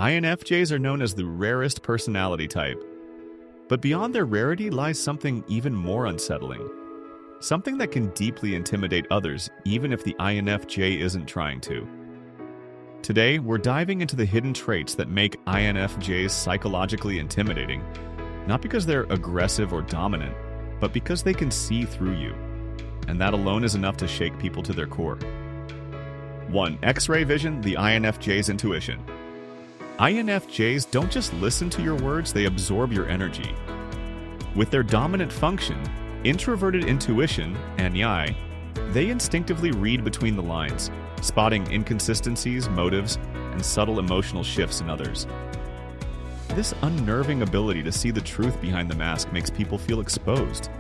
INFJs are known as the rarest personality type. But beyond their rarity lies something even more unsettling. Something that can deeply intimidate others, even if the INFJ isn't trying to. Today, we're diving into the hidden traits that make INFJs psychologically intimidating, not because they're aggressive or dominant, but because they can see through you. And that alone is enough to shake people to their core. 1. X-ray vision, the INFJ's intuition. INFJs don't just listen to your words, they absorb your energy. With their dominant function, introverted intuition, NI, they instinctively read between the lines, spotting inconsistencies, motives, and subtle emotional shifts in others. This unnerving ability to see the truth behind the mask makes people feel exposed.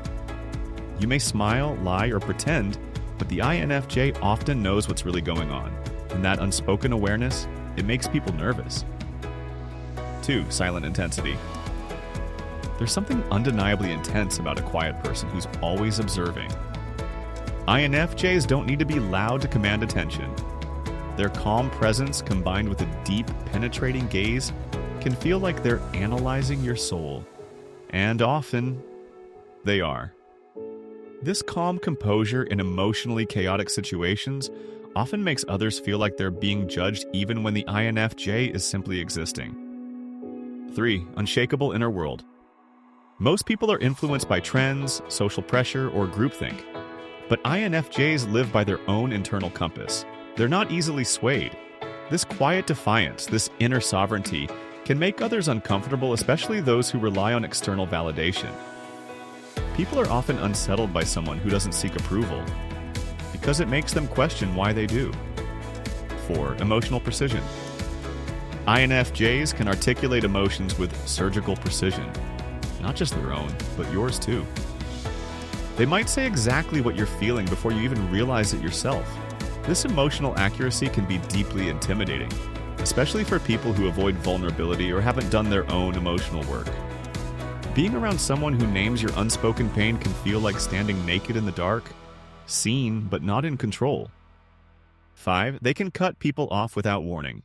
You may smile, lie, or pretend, but the INFJ often knows what's really going on, and that unspoken awareness, it makes people nervous. 2. Silent intensity. There's something undeniably intense about a quiet person who's always observing. INFJs don't need to be loud to command attention. Their calm presence combined with a deep, penetrating gaze can feel like they're analyzing your soul. And often, they are. This calm composure in emotionally chaotic situations often makes others feel like they're being judged even when the INFJ is simply existing. 3. Unshakable inner world. Most people are influenced by trends, social pressure, or groupthink. But INFJs live by their own internal compass. They're not easily swayed. This quiet defiance, this inner sovereignty, can make others uncomfortable, especially those who rely on external validation. People are often unsettled by someone who doesn't seek approval, because it makes them question why they do. 4. Emotional precision. INFJs can articulate emotions with surgical precision. Not just their own, but yours too. They might say exactly what you're feeling before you even realize it yourself. This emotional accuracy can be deeply intimidating, especially for people who avoid vulnerability or haven't done their own emotional work. Being around someone who names your unspoken pain can feel like standing naked in the dark, seen but not in control. 5. They can cut people off without warning.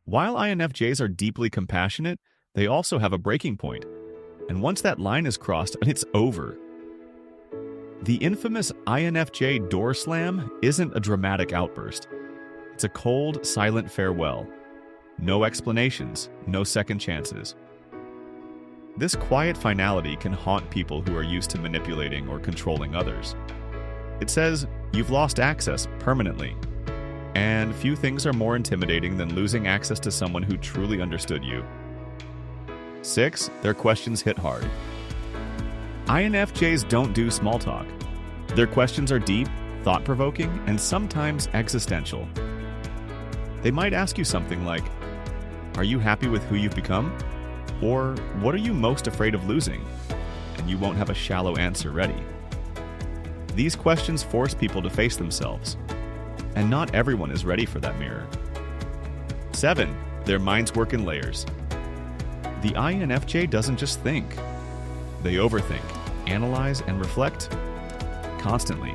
While INFJs are deeply compassionate, they also have a breaking point. And once that line is crossed, it's over. The infamous INFJ door slam isn't a dramatic outburst. It's a cold, silent farewell. No explanations, no second chances. This quiet finality can haunt people who are used to manipulating or controlling others. It says, you've lost access permanently. And few things are more intimidating than losing access to someone who truly understood you. 6. Their questions hit hard. INFJs don't do small talk. Their questions are deep, thought-provoking, and sometimes existential. They might ask you something like, are you happy with who you've become? Or what are you most afraid of losing? And you won't have a shallow answer ready. These questions force people to face themselves, and not everyone is ready for that mirror. 7. Their minds work in layers. The INFJ doesn't just think. They overthink, analyze, and reflect constantly.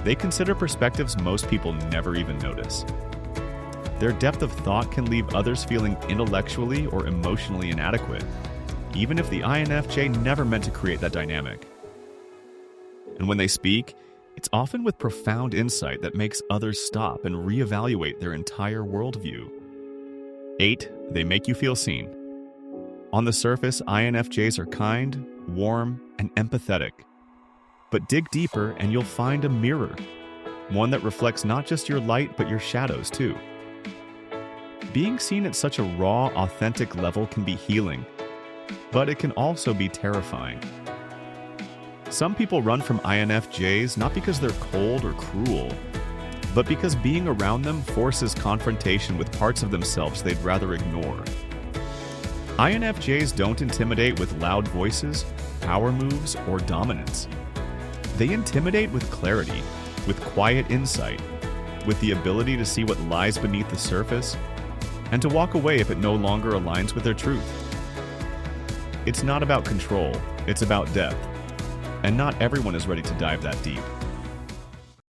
They consider perspectives most people never even notice. Their depth of thought can leave others feeling intellectually or emotionally inadequate, even if the INFJ never meant to create that dynamic. And when they speak, it's often with profound insight that makes others stop and reevaluate their entire worldview. 8. They make you feel seen. On the surface, INFJs are kind, warm, and empathetic. But dig deeper and you'll find a mirror, one that reflects not just your light but your shadows too. Being seen at such a raw, authentic level can be healing, but it can also be terrifying. Some people run from INFJs not because they're cold or cruel, but because being around them forces confrontation with parts of themselves they'd rather ignore. INFJs don't intimidate with loud voices, power moves, or dominance. They intimidate with clarity, with quiet insight, with the ability to see what lies beneath the surface, and to walk away if it no longer aligns with their truth. It's not about control, it's about depth, and not everyone is ready to dive that deep.